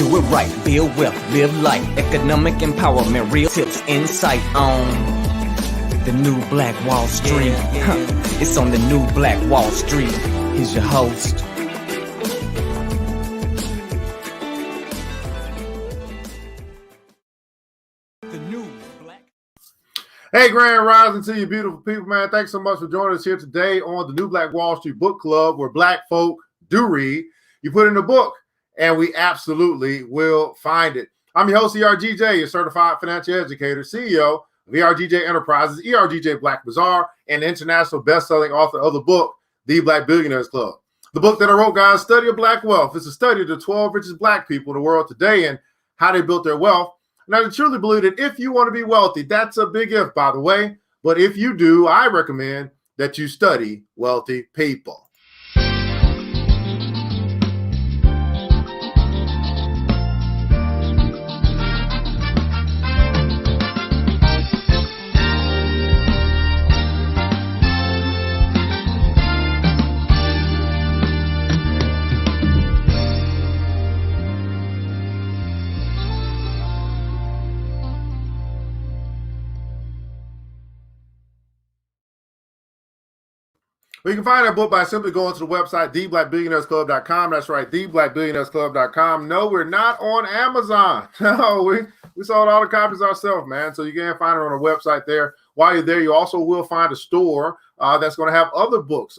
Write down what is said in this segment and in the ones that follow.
Do it right, build wealth, live life, economic empowerment, real tips, insight on the new Black Wall Street. It's on the new Black Wall Street. Here's your host. The new Black. Hey, Grand Rising to you beautiful people, man. Thanks so much for joining us here today on the new Black Wall Street Book Club, where Black folk do read. You put in a book, and we absolutely will find it. I'm your host, ERGJ, your certified financial educator, CEO of ERGJ Enterprises, ERGJ Black Bazaar, and international best-selling author of the book, The Black Billionaires Club. The book that I wrote, guys, Study of Black Wealth. It's a study of the 12 richest Black people in the world today and how they built their wealth. And I truly believe that if you want to be wealthy, that's a big if, by the way. But if you do, I recommend that you study wealthy people. Well, you can find that book by simply going to the website, theblackbillionairesclub.com. That's right, theblackbillionairesclub.com. No, we're not on Amazon. No, we sold all the copies ourselves, man. So you can find it on our website there. While you're there, you also will find a store that's going to have other books,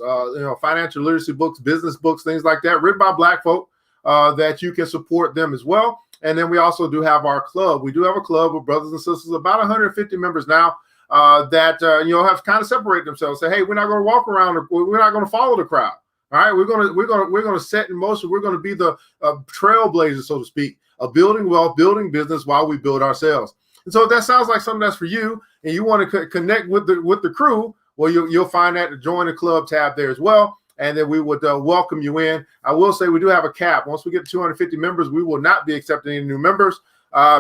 financial literacy books, business books, things like that, written by Black folk that you can support them as well. And then we also do have our club. We do have a club with brothers and sisters, about 150 members now. That have kind of separated themselves. Say, hey, we're not going to walk around. We're not going to follow the crowd. All right, we're going to set in motion. We're going to be the trailblazers, so to speak, of building wealth, building business while we build ourselves. And so if that sounds like something that's for you, and you want to connect with the crew, well, you'll find that to join the club tab there as well. And then we would welcome you in. I will say we do have a cap. Once we get to 250 members, we will not be accepting any new members.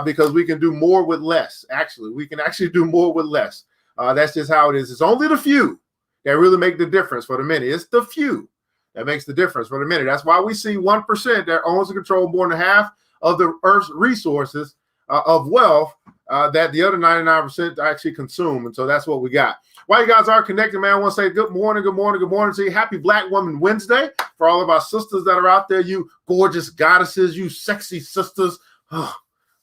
Because we can do more with less. Actually, we can actually do more with less. That's just how it is. It's only the few that really make the difference for the many. It's the few that makes the difference for the many. That's why we see 1% that owns and controls more than half of the Earth's resources of wealth that the other 99% actually consume. And so that's what we got. While you guys are connected, man, I want to say good morning to you. Happy Black Woman Wednesday for all of our sisters that are out there, you gorgeous goddesses, you sexy sisters. Oh,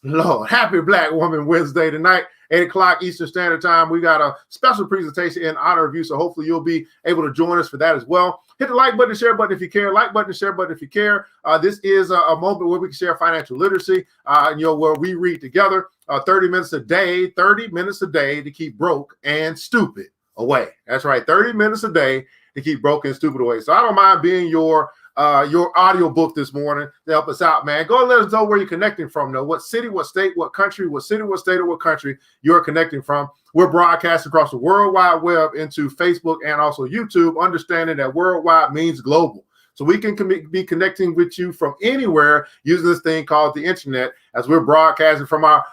Lord, happy Black Woman Wednesday tonight, 8 o'clock Eastern Standard Time. We got a special presentation in honor of you, so hopefully you'll be able to join us for that as well. Hit the like button, share button if you care. Like button, share button if you care. This is a moment where we can share financial literacy, where we read together 30 minutes a day to keep broke and stupid away. That's right, 30 minutes a day to keep broke and stupid away. So I don't mind being your audio book this morning to help us out, man. Go and let us know where you're connecting from, though. What city, what state, what country, what city, what state, or what country you're connecting from. We're broadcasting across the World Wide Web into Facebook and also YouTube, understanding that worldwide means global. So we can be connecting with you from anywhere using this thing called the internet, as we're broadcasting from our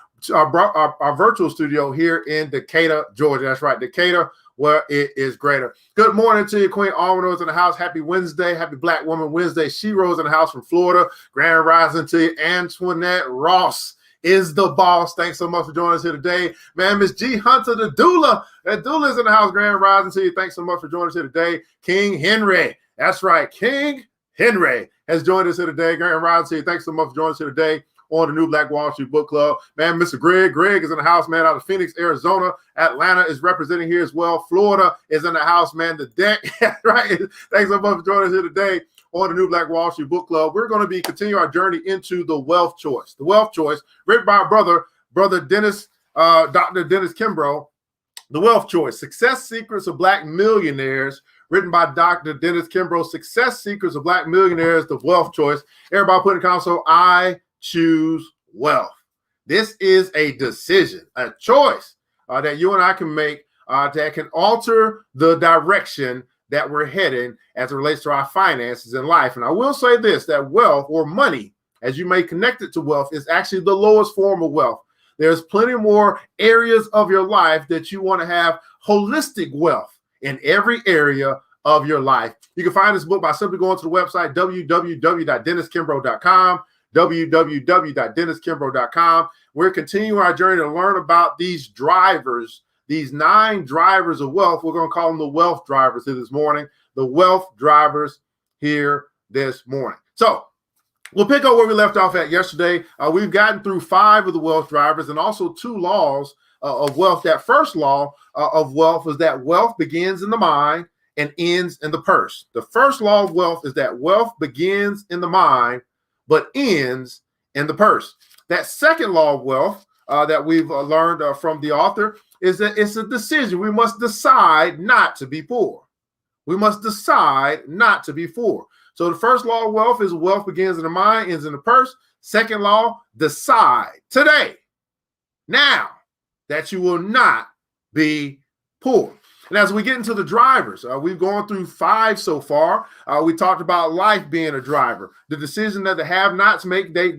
virtual studio here in Decatur, Georgia. That's right, Decatur, where it is greater. Good morning to you, Queen Almano's in the house. Happy Wednesday. Happy Black Woman Wednesday. She Rose in the house from Florida. Grand Rising to you. Antoinette Ross is the boss. Thanks so much for joining us here today. Man, Miss G Hunter, the doula. That doula is in the house. Grand Rising to you. Thanks so much for joining us here today. King Henry. That's right. King Henry has joined us here today. Grand Rising to you. Thanks so much for joining us here today on the new Black Wall Street Book Club. Man, Mr. Greg is in the house, man, out of Phoenix, Arizona. Atlanta is representing here as well. Florida is in the house, man. The deck, right? Thanks so much for joining us here today on the new Black Wall Street Book Club. We're going to be continuing our journey into the wealth choice. The wealth choice, written by our brother Dennis, Dr. Dennis Kimbro. The wealth choice, Success Secrets of Black Millionaires, written by Dr. Dennis Kimbro. Success Secrets of Black Millionaires, the wealth choice. Everybody put in the console, I choose wealth. This is a decision, a choice that you and I can make that can alter the direction that we're heading as it relates to our finances in life. And I will say this, that wealth or money, as you may connect it to wealth, is actually the lowest form of wealth. There's plenty more areas of your life that you want to have holistic wealth in every area of your life. You can find this book by simply going to the website, www.denniskimbro.com. www.denniskimbro.com. We're continuing our journey to learn about these drivers, these 9 drivers of wealth. We're going to call them the wealth drivers here this morning, the wealth drivers here this morning. So we'll pick up where we left off at yesterday. We've gotten through 5 of the wealth drivers and also 2 laws of wealth. That first law of wealth is that wealth begins in the mind and ends in the purse. The first law of wealth is that wealth begins in the mind but ends in the purse. That second law of wealth that we've learned from the author is that it's a decision. We must decide not to be poor. We must decide not to be poor. So the first law of wealth is wealth begins in the mind, ends in the purse. Second law, decide today, now, that you will not be poor. And as we get into the drivers, we've gone through 5 so far. We talked about life being a driver. The decision that the have-nots make, they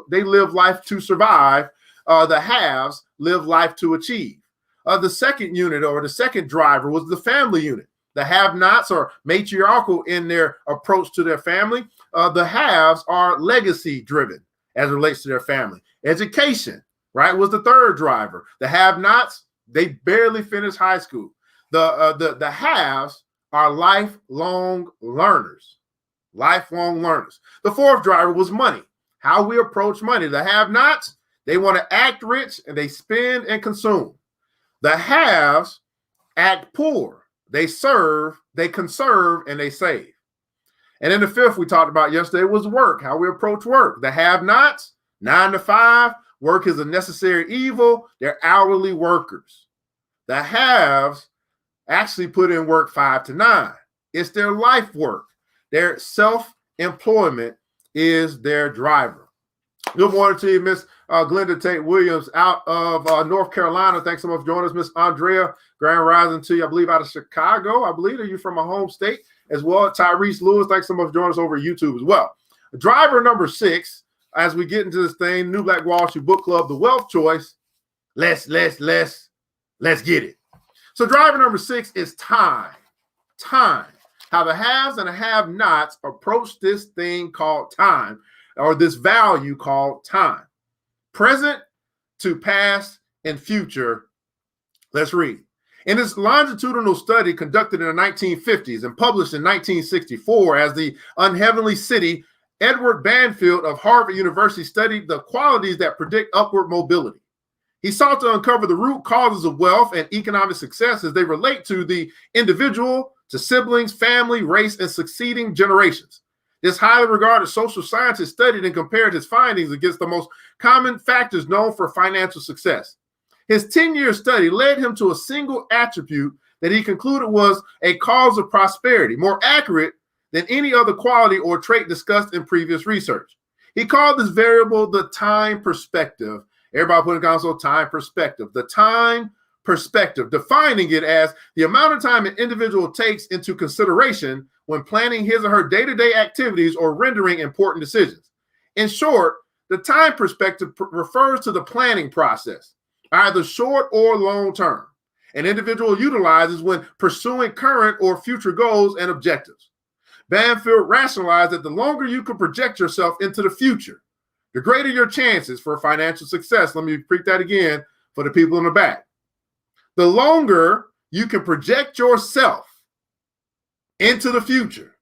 live life to survive. The haves live life to achieve. The second unit or the second driver was the family unit. The have-nots are matriarchal in their approach to their family. The haves are legacy-driven as it relates to their family. Education, right, was the third driver. The have-nots, they barely finished high school. The haves are lifelong learners. Lifelong learners. The fourth driver was money, how we approach money. The have-nots, they want to act rich and they spend and consume. The haves act poor. They serve, they conserve, and they save. And then the fifth we talked about yesterday was work, how we approach work. The have-nots, 9 to 5, work is a necessary evil. They're hourly workers. The haves actually put in work 5 to 9. It's their life work. Their self-employment is their driver. Good morning to you, Miss Glenda Tate Williams out of North Carolina. Thanks so much for joining us. Miss Andrea, grand rising to you, I believe, out of Chicago. I believe that you're from my home state as well. Tyrese Lewis, thanks so much for joining us over YouTube as well. Driver number 6, as we get into this thing, New Black Wall Street Book Club, the wealth choice. Let's get it. So driver number 6 is time. Time. How the haves and the have-nots approach this thing called time, or this value called time. Present to past and future. Let's read. In this longitudinal study conducted in the 1950s and published in 1964 as the Unheavenly City, Edward Banfield of Harvard University studied the qualities that predict upward mobility. He sought to uncover the root causes of wealth and economic success as they relate to the individual, to siblings, family, race, and succeeding generations. This highly regarded social scientist studied and compared his findings against the most common factors known for financial success. His 10-year study led him to a single attribute that he concluded was a cause of prosperity, more accurate than any other quality or trait discussed in previous research. He called this variable the time perspective. Everybody put in console, time perspective. The time perspective, defining it as the amount of time an individual takes into consideration when planning his or her day-to-day activities or rendering important decisions. In short, the time perspective refers to the planning process, either short or long term, an individual utilizes when pursuing current or future goals and objectives. Banfield rationalized that the longer you can project yourself into the future, the greater your chances for financial success. Let me repeat that again for the people in the back. The longer you can project yourself into the future,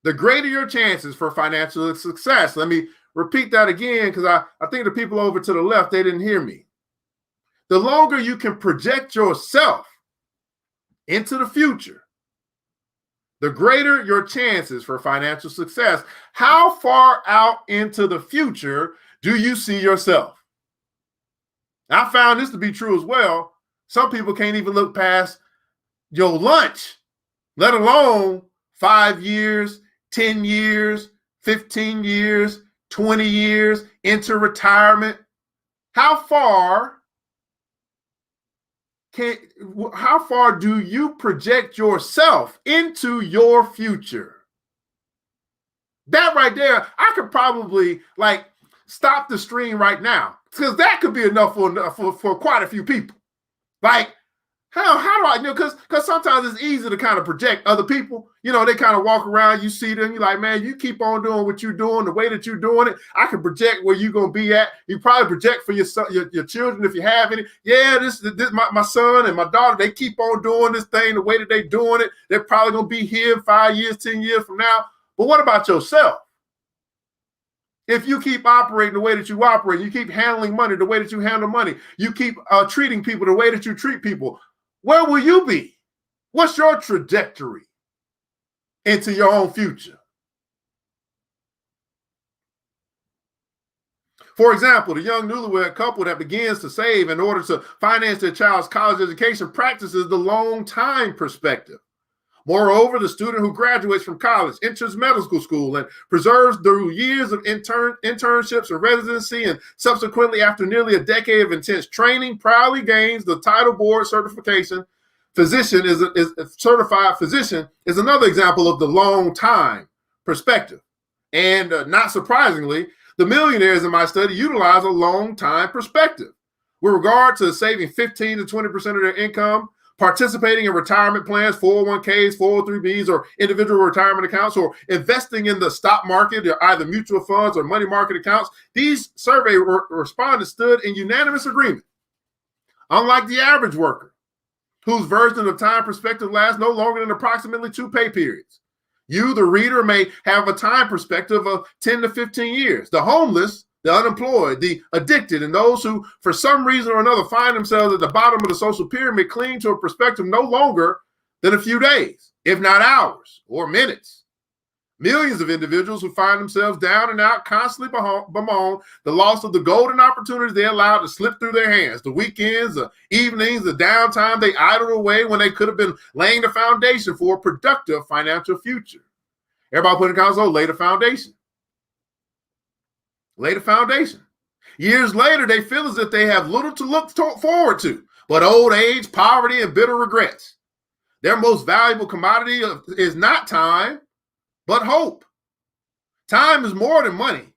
the greater your chances for financial success. Let me repeat that again because I think the people over to the left, they didn't hear me. The longer you can project yourself into the future, the greater your chances for financial success. How far out into the future do you see yourself? I found this to be true as well. Some people can't even look past your lunch, let alone 5 years, 10 years, 15 years, 20 years into retirement. How far do you project yourself into your future? That right there, I could probably stop the stream right now because that could be enough for quite a few people. How do I know? Because sometimes it's easy to kind of project other people. They kind of walk around, you see them, you're like, man, you keep on doing what you're doing, the way that you're doing it. I can project where you're gonna be at. You probably project for your son, your children if you have any. Yeah, this my son and my daughter, they keep on doing this thing the way that they're doing it. They're probably gonna be here in 5 years, 10 years from now. But what about yourself? If you keep operating the way that you operate, you keep handling money the way that you handle money, you keep treating people the way that you treat people, where will you be? What's your trajectory into your own future? For example, the young newlywed couple that begins to save in order to finance their child's college education practices the long time perspective. Moreover, the student who graduates from college, enters medical school, and preserves through years of internships or residency, and subsequently, after nearly a decade of intense training, proudly gains the title board certification. Physician is a certified physician is another example of the long time perspective. And not surprisingly, the millionaires in my study utilize a long time perspective with regard to saving 15 to 20% of their income, participating in retirement plans, 401ks, 403bs, or individual retirement accounts, or investing in the stock market, or either mutual funds or money market accounts. These survey respondents stood in unanimous agreement. Unlike the average worker, whose version of time perspective lasts no longer than approximately 2 pay periods. You, the reader, may have a time perspective of 10 to 15 years. The homeless, the unemployed, the addicted, and those who, for some reason or another, find themselves at the bottom of the social pyramid cling to a perspective no longer than a few days, if not hours or minutes. Millions of individuals who find themselves down and out constantly bemoan the loss of the golden opportunities they allowed to slip through their hands, the weekends, the evenings, the downtime they idled away when they could have been laying the foundation for a productive financial future. Everybody put in console, lay the foundation. Lay the foundation. Years later, they feel as if they have little to look forward to, but old age, poverty, and bitter regrets. Their most valuable commodity is not time, but hope. Time is more than money.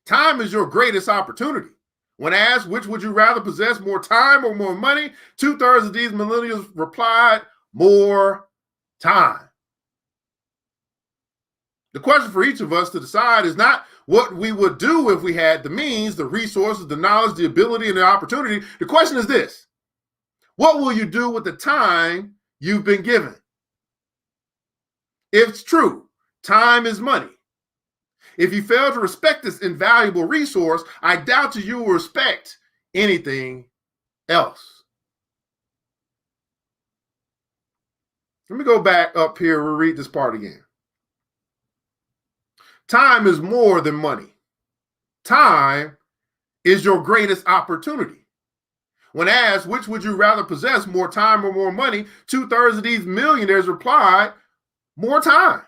Time is your greatest opportunity. When asked which would you rather possess, more time or more money, 2/3 of these millennials replied, more time. The question for each of us to decide is not what we would do if we had the means, the resources, the knowledge, the ability, and the opportunity. The question is this: what will you do with the time you've been given? If it's true, time is money. If you fail to respect this invaluable resource, I doubt you will respect anything else. Let me go back up here and read this part again. Time is more than money. Time is your greatest opportunity. When asked which would you rather possess, more time or more money, 2/3 of these millionaires replied, more time.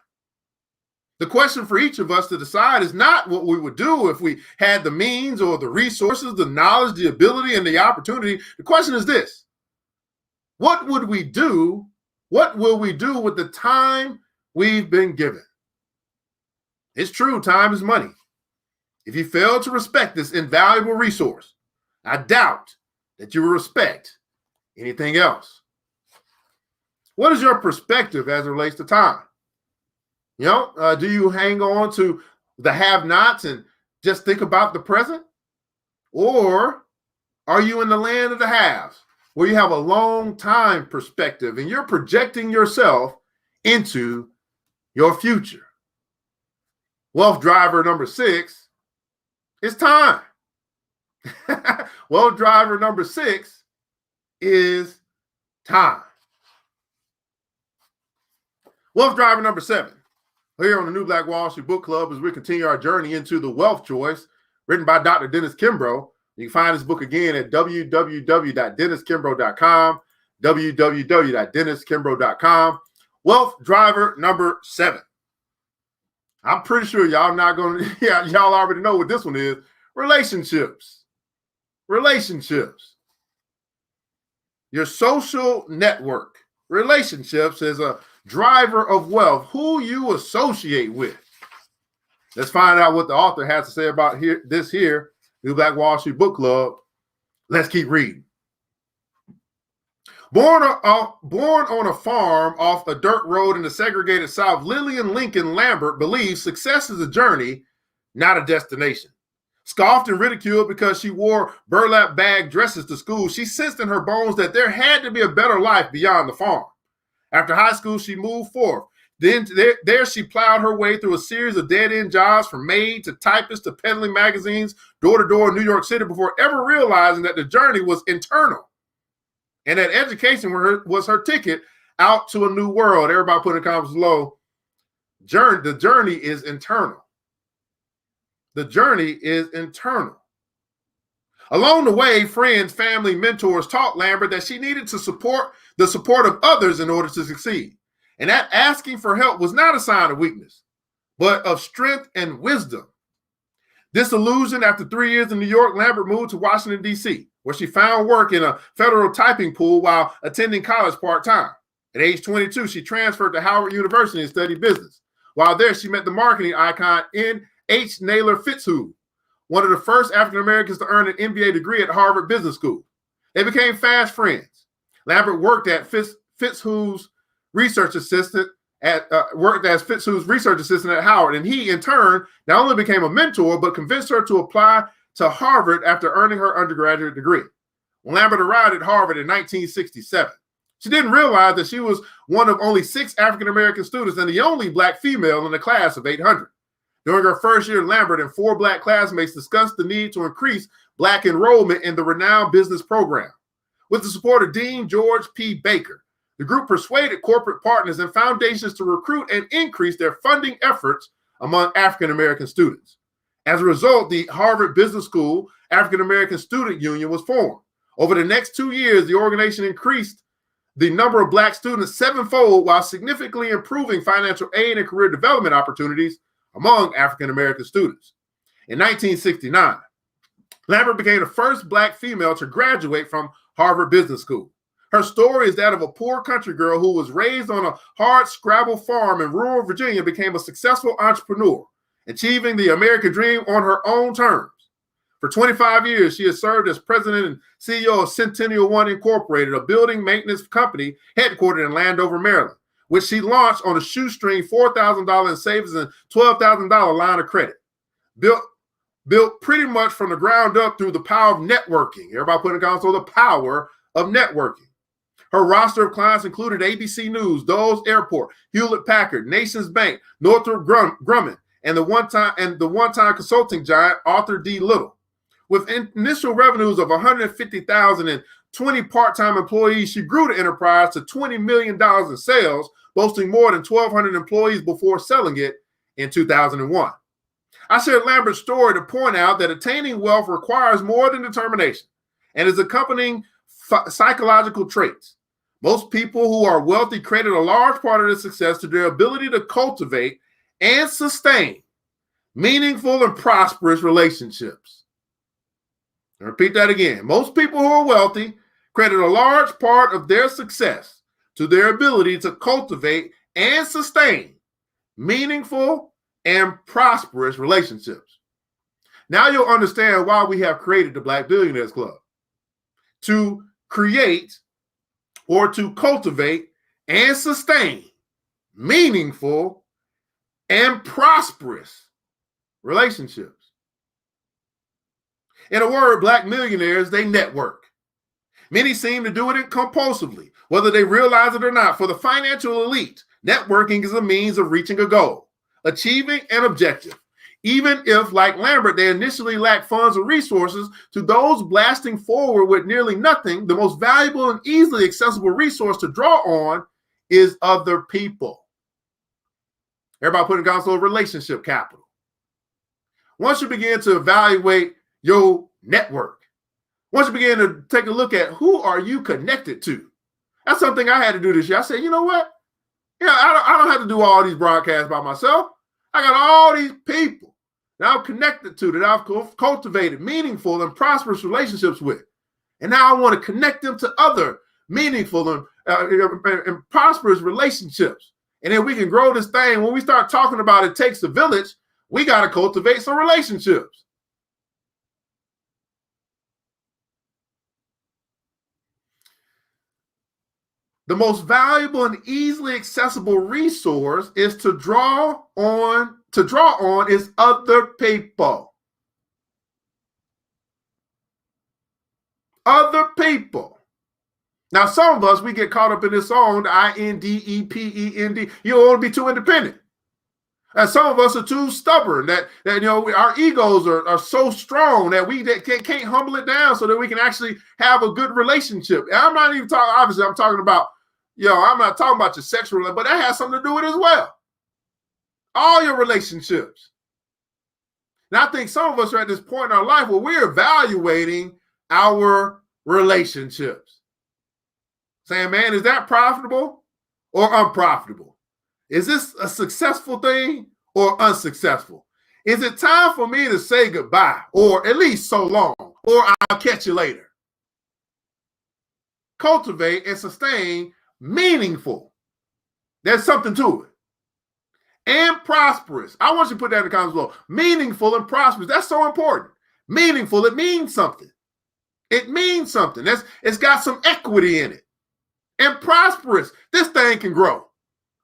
The question for each of us to decide is not what we would do if we had the means or the resources, the knowledge, the ability, and the opportunity. The question is this: what would we do? What will we do with the time we've been given? It's true, time is money. If you fail to respect this invaluable resource, I doubt that you will respect anything else. What is your perspective as it relates to time? Do you hang on to the have-nots and just think about the present? Or are you in the land of the haves, where you have a long time perspective and you're projecting yourself into your future? Wealth driver number 6 is time. Wealth driver number 6 is time. Wealth driver number 7. Here on the New Black Wall Street Book Club, as we continue our journey into The Wealth Choice, written by Dr. Dennis Kimbro. You can find this book again at www.denniskimbro.com, www.denniskimbro.com. Wealth driver number 7. I'm pretty sure y'all not going to, y'all already know what this one is. Relationships. Relationships. Your social network. Relationships is a driver of wealth, who you associate with. Let's find out what the author has to say about this New Black Wall Street Book Club. Let's keep reading. Born on a farm off a dirt road in the segregated South, Lillian Lincoln Lambert believes success is a journey, not a destination. Scoffed and ridiculed because she wore burlap bag dresses to school, she sensed in her bones that there had to be a better life beyond the farm. After high school, she moved forth. Then there she plowed her way through a series of dead-end jobs, from maid to typist to peddling magazines, door-to-door in New York City, before ever realizing that the journey was internal and that education was her ticket out to a new world. Everybody put in the comments below, the journey is internal. The journey is internal. Along the way, friends, family, mentors taught Lambert that she needed to support the support of others in order to succeed. And that asking for help was not a sign of weakness, but of strength and wisdom. Disillusioned after 3 years in New York, Lambert moved to Washington, D.C., where she found work in a federal typing pool while attending college part-time. At age 22, she transferred to Howard University and studied business. While there, she met the marketing icon N.H. Naylor Fitzhugh, one of the first African Americans to earn an MBA degree at Harvard Business School. They became fast friends. Lambert worked as Fitzhugh's research assistant at Howard, and he, in turn, not only became a mentor but convinced her to apply to Harvard after earning her undergraduate degree. When Lambert arrived at Harvard in 1967, she didn't realize that she was one of only 6 African American students and the only Black female in the class of 800. During her first year, Lambert and 4 Black classmates discussed the need to increase Black enrollment in the renowned business program. With the support of Dean George P. Baker, the group persuaded corporate partners and foundations to recruit and increase their funding efforts among African American students. As a result, the Harvard Business School African American Student Union was formed. Over the next 2 years, the organization increased the number of Black students 7-fold while significantly improving financial aid and career development opportunities among African American students. In 1969, Lambert became the first Black female to graduate from Harvard Business School. Her story is that of a poor country girl who was raised on a hard scrabble farm in rural Virginia, became a successful entrepreneur, achieving the American dream on her own terms. For 25 years, she has served as president and CEO of Centennial One Incorporated, a building maintenance company headquartered in Landover, Maryland, which she launched on a shoestring $4,000 in savings and $12,000 line of credit. Built pretty much from the ground up through the power of networking. Everybody put in the console, the power of networking. Her roster of clients included ABC News, Dulles Airport, Hewlett-Packard, Nations Bank, Northrop Grumman, and the one-time consulting giant Arthur D. Little. With initial revenues of $150,000 and 20 part-time employees, she grew the enterprise to $20 million in sales, boasting more than 1,200 employees before selling it in 2001. I shared Lambert's story to point out that attaining wealth requires more than determination and its accompanying psychological traits. Most people who are wealthy credit a large part of their success to their ability to cultivate and sustain meaningful and prosperous relationships. I'll repeat that again. Most people who are wealthy credit a large part of their success to their ability to cultivate and sustain meaningful and prosperous relationships. Now you'll understand why we have created the Black Billionaires Club. To create or to cultivate and sustain meaningful and prosperous relationships. In a word, Black millionaires, they network. Many seem to do it compulsively, whether they realize it or not. For the financial elite, networking is a means of reaching a goal, achieving an objective. Even if, like Lambert, they initially lack funds or resources, to those blasting forward with nearly nothing, the most valuable and easily accessible resource to draw on is other people. Everybody put in console relationship capital. Once you begin to evaluate your network, once you begin to take a look at who are you connected to, that's something I had to do this year. I said, you know what? I don't have to do all these broadcasts by myself. I got all these people that I'm connected to, that I've cultivated meaningful and prosperous relationships with. And now I want to connect them to other meaningful and prosperous relationships. And then we can grow this thing. When we start talking about it takes a village, we got to cultivate some relationships. The most valuable and easily accessible resource is to draw on is other people. Other people. Now, some of us, we get caught up in this song, the INDEPEND. You don't want to be too independent. And some of us are too stubborn that our egos are so strong that we can't humble it down so that we can actually have a good relationship. And I'm not even talking, obviously, I'm talking about, I'm not talking about your sexual, but that has something to do with it as well. All your relationships. And I think some of us are at this point in our life where we're evaluating our relationships. Saying, man, is that profitable or unprofitable? Is this a successful thing or unsuccessful? Is it time for me to say goodbye or at least so long or I'll catch you later? Cultivate and sustain meaningful. There's something to it. And prosperous. I want you to put that in the comments below. Meaningful and prosperous. That's so important. Meaningful, it means something. It means something. It's got some equity in it. And prosperous, this thing can grow.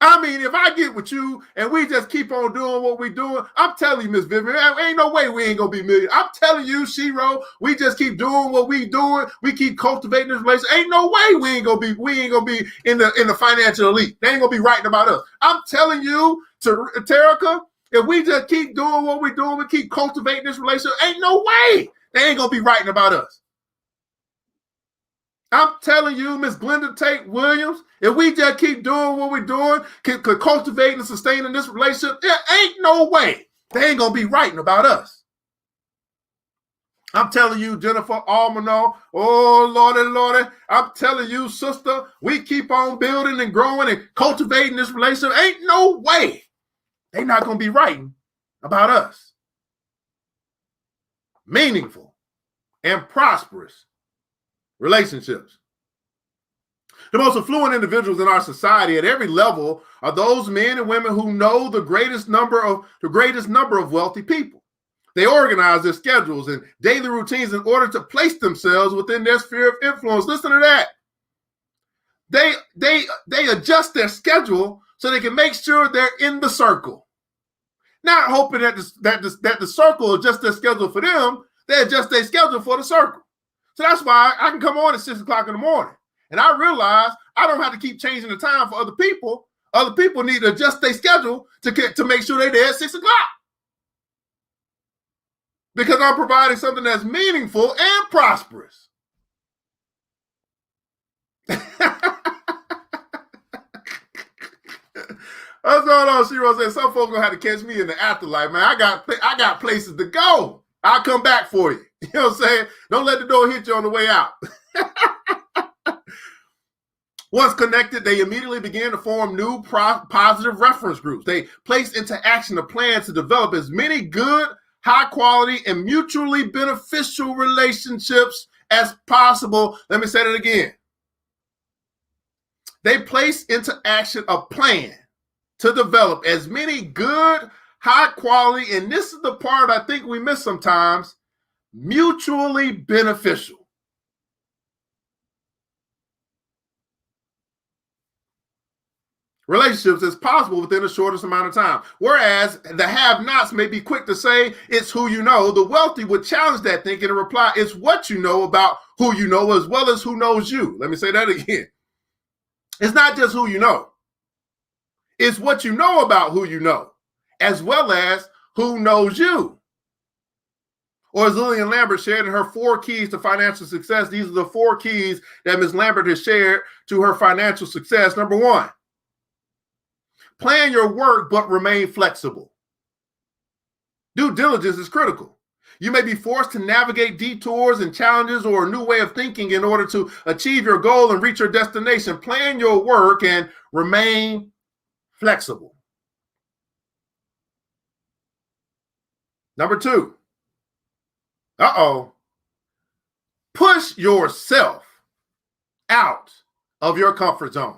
I mean, if I get with you and we just keep on doing what we're doing, I'm telling you, Miss Vivian, ain't no way we ain't gonna be millionaires. I'm telling you, Shiro, we just keep doing what we doing. We keep cultivating this relationship. Ain't no way we ain't gonna be in the financial elite. They ain't gonna be writing about us. I'm telling you, Terica, if we just keep doing what we're doing, we keep cultivating this relationship, ain't no way they ain't gonna be writing about us. I'm telling you, Miss Glenda Tate Williams, if we just keep doing what we're doing, cultivating and sustaining this relationship, there ain't no way they ain't gonna be writing about us. I'm telling you, Jennifer Almano, oh Lordy, I'm telling you, sister, we keep on building and growing and cultivating this relationship. Ain't no way they not gonna be writing about us. Meaningful and prosperous relationships. The most affluent individuals in our society at every level are those men and women who know the greatest number of wealthy people. They organize their schedules and daily routines in order to place themselves within their sphere of influence. Listen to that. They adjust their schedule so they can make sure they're in the circle. Not hoping that the circle adjusts their schedule for them, they adjust their schedule for the circle. So that's why I can come on at 6 o'clock in the morning. And I realize I don't have to keep changing the time for other people. Other people need to adjust their schedule to make sure they're there at 6 o'clock. Because I'm providing something that's meaningful and prosperous. What's going on? Shiro said some folks gonna have to catch me in the afterlife, man. I got places to go. I'll come back for you. You know what I'm saying? Don't let the door hit you on the way out. Once connected, they immediately began to form new positive reference groups. They placed into action a plan to develop as many good, high quality, and mutually beneficial relationships as possible. Let me say that again. They placed into action a plan to develop as many good, high quality, and this is the part I think we miss sometimes, mutually beneficial. Relationships is possible within the shortest amount of time. Whereas the have-nots may be quick to say it's who you know, the wealthy would challenge that thinking and reply, it's what you know about who you know as well as who knows you. Let me say that again. It's not just who you know. It's what you know about who you know, as well as who knows you. Or as Lillian Lambert shared in her 4 keys to financial success, these are the 4 keys that Ms. Lambert has shared to her financial success. Number 1, plan your work, but remain flexible. Due diligence is critical. You may be forced to navigate detours and challenges or a new way of thinking in order to achieve your goal and reach your destination. Plan your work and remain flexible. Number 2, push yourself out of your comfort zone.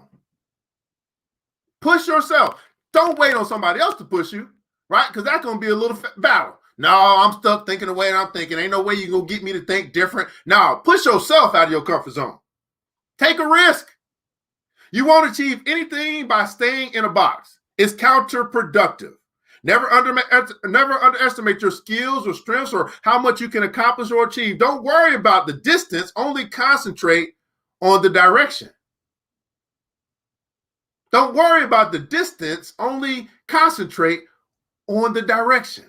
Push yourself. Don't wait on somebody else to push you, right? Because that's going to be a little battle. No, I'm stuck thinking the way I'm thinking. Ain't no way you're going to get me to think different. No, push yourself out of your comfort zone. Take a risk. You won't achieve anything by staying in a box. It's counterproductive. Never underestimate your skills or strengths or how much you can accomplish or achieve. Don't worry about the distance, only concentrate on the direction. Don't worry about the distance, only concentrate on the direction.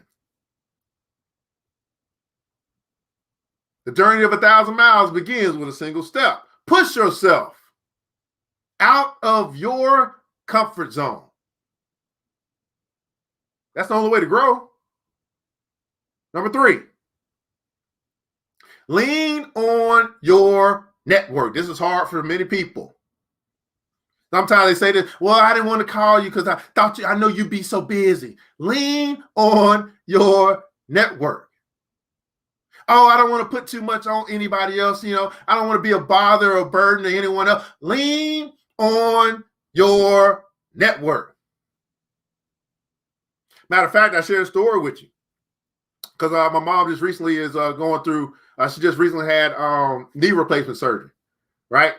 The journey of 1,000 miles begins with a single step. Push yourself out of your comfort zone. That's the only way to grow. Number 3, lean on your network. This is hard for many people. Sometimes they say this, well, I didn't want to call you because I know you'd be so busy. Lean on your network. Oh, I don't want to put too much on anybody else. I don't want to be a bother or burden to anyone else. Lean on your network. Matter of fact, I shared a story with you because my mom just recently is going through, she just recently had knee replacement surgery, right?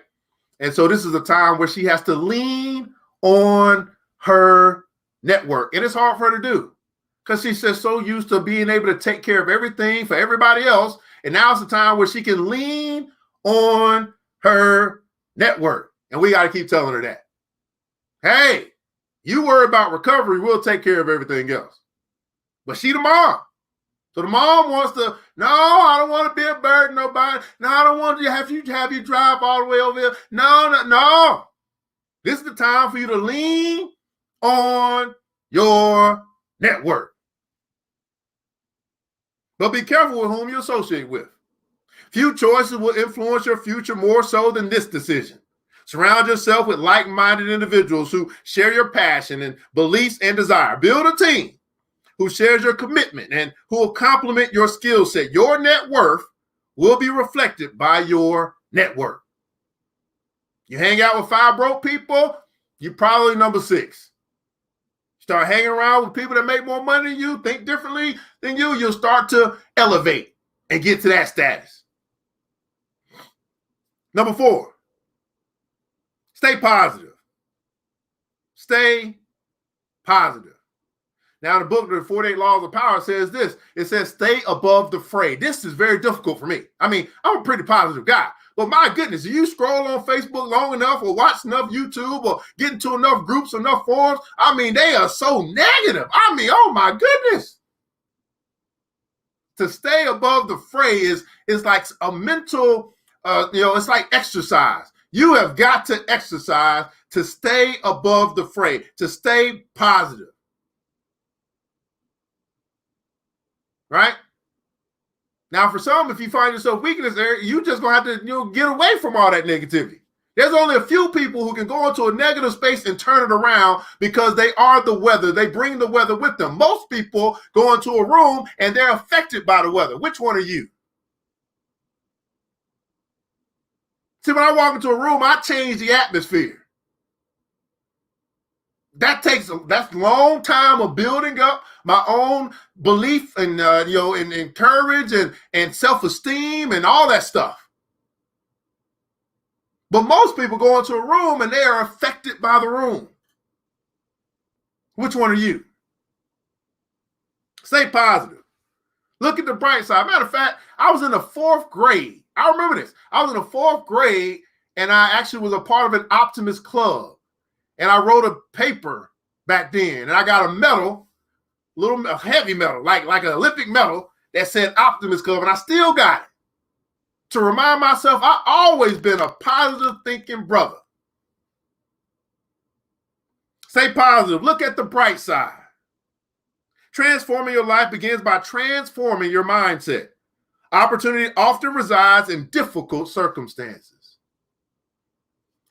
And so this is a time where she has to lean on her network. And it's hard for her to do because she's just so used to being able to take care of everything for everybody else. And now it's a time where she can lean on her network. And we got to keep telling her that. Hey, you worry about recovery, we'll take care of everything else. But she the mom. So the mom wants to, no, I don't want to be a burden to nobody. No, I don't want to have you drive all the way over here. No. This is the time for you to lean on your network. But be careful with whom you associate with. Few choices will influence your future more so than this decision. Surround yourself with like-minded individuals who share your passion and beliefs and desire. Build a team who shares your commitment and who will complement your skill set. Your net worth will be reflected by your network. You hang out with 5 broke people, you're probably number 6. Start hanging around with people that make more money than you, think differently than you, you'll start to elevate and get to that status. Number 4, stay positive. Stay positive. Now, the book, The 48 Laws of Power, says this. It says, stay above the fray. This is very difficult for me. I mean, I'm a pretty positive guy. But my goodness, if you scroll on Facebook long enough or watch enough YouTube or get into enough groups, enough forums, I mean, they are so negative. I mean, oh my goodness. To stay above the fray is like a mental, it's like exercise. You have got to exercise to stay above the fray, to stay positive. Right? Now, for some, if you find yourself weak in this area, you just gonna have to get away from all that negativity. There's only a few people who can go into a negative space and turn it around because they are the weather. They bring the weather with them. Most people go into a room and they're affected by the weather. Which one are you? See, when I walk into a room, I change the atmosphere. That's a long time of building up my own belief and and courage and self-esteem and all that stuff. But most people go into a room and they are affected by the room. Which one are you? Stay positive. Look at the bright side. Matter of fact, I was in the 4th grade. I remember this. I was in the 4th grade and I actually was a part of an optimist club. And I wrote a paper back then, and I got a medal, a heavy medal, like an Olympic medal that said Optimist Club, and I still got it to remind myself I've always been a positive thinking brother. Stay positive. Look at the bright side. Transforming your life begins by transforming your mindset. Opportunity often resides in difficult circumstances.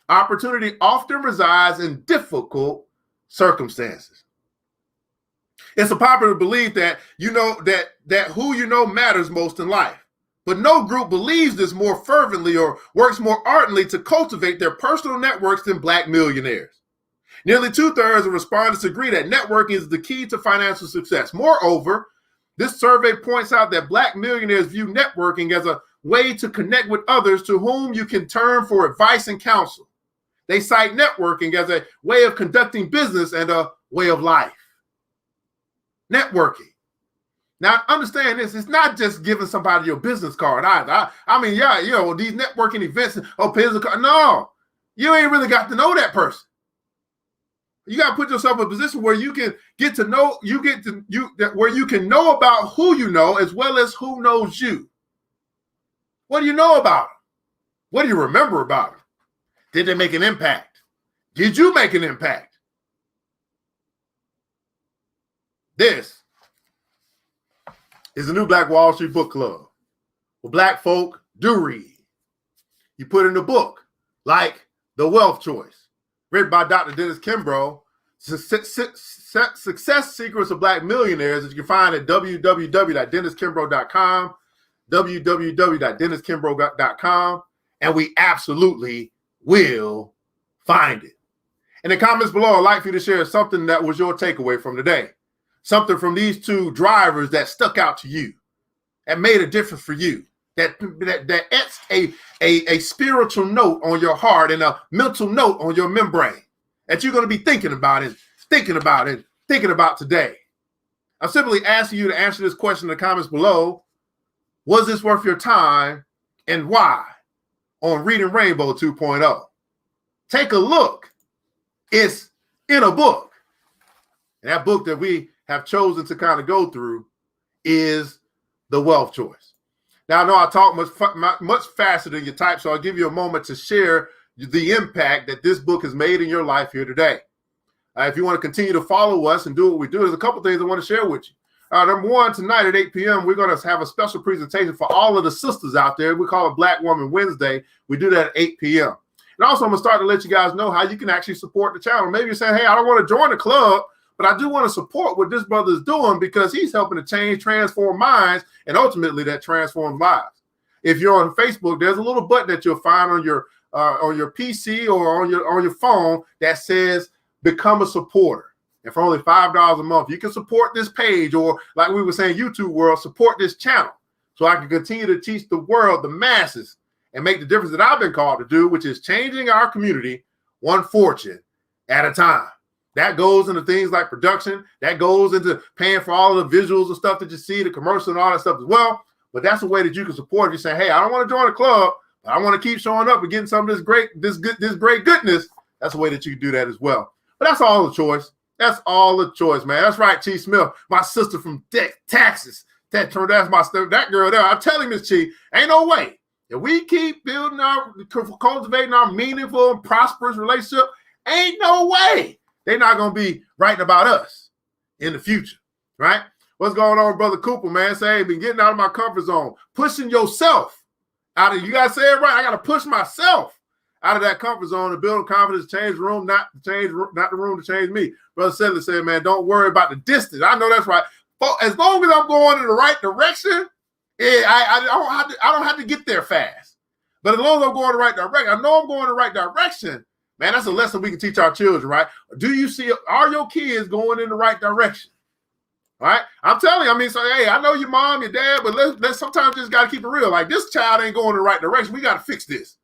Opportunity often resides in difficult circumstances. It's a popular belief that that who you know matters most in life. But no group believes this more fervently or works more ardently to cultivate their personal networks than Black millionaires. Nearly 2/3 of respondents agree that networking is the key to financial success. Moreover, this survey points out that Black millionaires view networking as a way to connect with others to whom you can turn for advice and counsel. They cite networking as a way of conducting business and a way of life. Networking. Now, understand this. It's not just giving somebody your business card either. I mean, yeah, these networking events, business card. No, you ain't really got to know that person. You got to put yourself in a position where you can where you can know about who you know as well as who knows you. What do you know about them? What do you remember about them? Did they make an impact? Did you make an impact? This is the new Black Wall Street Book Club, where Black folk do read. You put in the book, like The Wealth Choice, written by Dr. Dennis Kimbro, Success Secrets of Black Millionaires, that you can find at www.denniskimbro.com, www.denniskimbro.com, and we absolutely will find it. In the comments below, I'd like for you to share something that was your takeaway from today. Something from these two drivers that stuck out to you, that made a difference for you, that etched a spiritual note on your heart and a mental note on your membrane that you're going to be thinking about today. I'm simply asking you to answer this question in the comments below. Was this worth your time and why? On Reading Rainbow 2.0. Take a look. It's in a book. And that book that we have chosen to kind of go through is The Wealth Choice. Now, I know I talk much faster than you type, so I'll give you a moment to share the impact that this book has made in your life here today. If you want to continue to follow us and do what we do, there's a couple things I want to share with you. Number one, tonight at 8 p.m., we're going to have a special presentation for all of the sisters out there. We call it Black Woman Wednesday. We do that at 8 p.m. And also, I'm going to start to let you guys know how you can actually support the channel. Maybe you're saying, hey, I don't want to join the club, but I do want to support what this brother is doing because he's helping to change, transform minds, and ultimately that transforms lives. If you're on Facebook, there's a little button that you'll find on your PC or on your phone that says become a supporter. And for only $5 a month, you can support this page, or like we were saying, YouTube world, support this channel so I can continue to teach the world, the masses, and make the difference that I've been called to do, which is changing our community one fortune at a time. That goes into things like production. That goes into paying for all of the visuals and stuff that you see, the commercial and all that stuff as well. But that's a way that you can support. If you say, hey, I don't want to join a club, but I want to keep showing up and getting some of this great goodness. That's a way that you can do that as well. But that's all the choice. That's all the choice, man. That's right, Chief Smith, my sister from Texas. That's that girl there. I'm telling Miss Chief, ain't no way. If we keep cultivating our meaningful and prosperous relationship, ain't no way they're not going to be writing about us in the future, right? What's going on, Brother Cooper, man? Say, hey, been getting out of my comfort zone, pushing yourself out of, you got to say it right. I got to push myself out of that comfort zone and build confidence, change the room, not the room to change me. Brother Sedley said, man, don't worry about the distance. I know that's right. As long as I'm going in the right direction, I don't have to get there fast. But as long as I'm going in the right direction, I know I'm going in the right direction. Man, that's a lesson we can teach our children, right? Do you see, are your kids going in the right direction? Right? I'm telling you, I mean, so, hey, I know your mom, your dad, but let's sometimes just got to keep it real. Like, this child ain't going in the right direction. We got to fix this.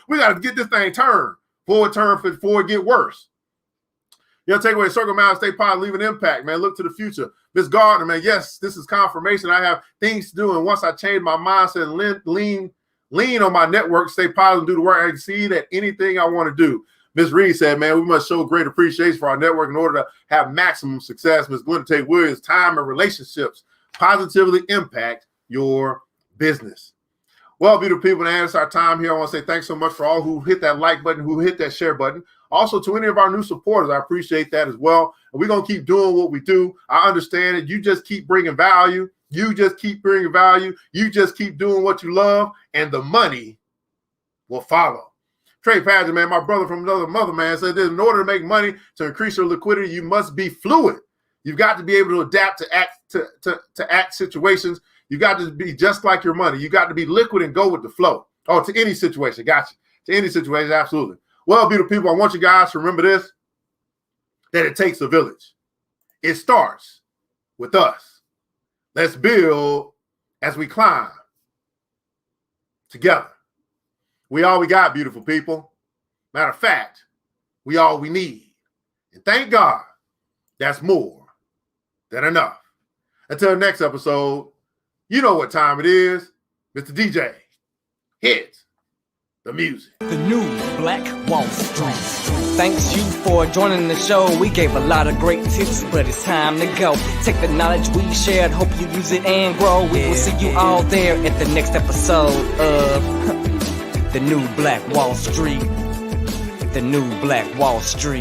We got to get this thing turned before it get worse. Your takeaway, circle around, stay positive, leave an impact, man. Look to the future. Miss Gardner, man, yes, this is confirmation. I have things to do, and once I change my mindset and lean on my network, stay positive, do the work, I can see that anything I want to do. Miss Reed said, man, we must show great appreciation for our network in order to have maximum success. Miss Glenda Tate Williams, time and relationships positively impact your business. Well, beautiful people, and that's our time here. I want to say thanks so much for all who hit that like button, who hit that share button. Also, to any of our new supporters, I appreciate that as well. And we're going to keep doing what we do. I understand it. You just keep bringing value. You just keep bringing value. You just keep doing what you love, and the money will follow. Trey Padgett, man, my brother from another mother, man, said that in order to make money, to increase your liquidity, you must be fluid. You've got to be able to adapt to act situations. You got to be just like your money. You got to be liquid and go with the flow. Oh, to any situation. Gotcha. To any situation, absolutely. Well, beautiful people, I want you guys to remember this, that it takes a village. It starts with us. Let's build as we climb together. We all we got, beautiful people. Matter of fact, we all we need. And thank God, that's more than enough. Until next episode, you know what time it is. Mr. DJ, hit the music. The new Black Wall Street. Thanks you for joining the show. We gave a lot of great tips, but it's time to go. Take the knowledge we shared, hope you use it and grow. We will see you all there at the next episode of The New Black Wall Street. The New Black Wall Street.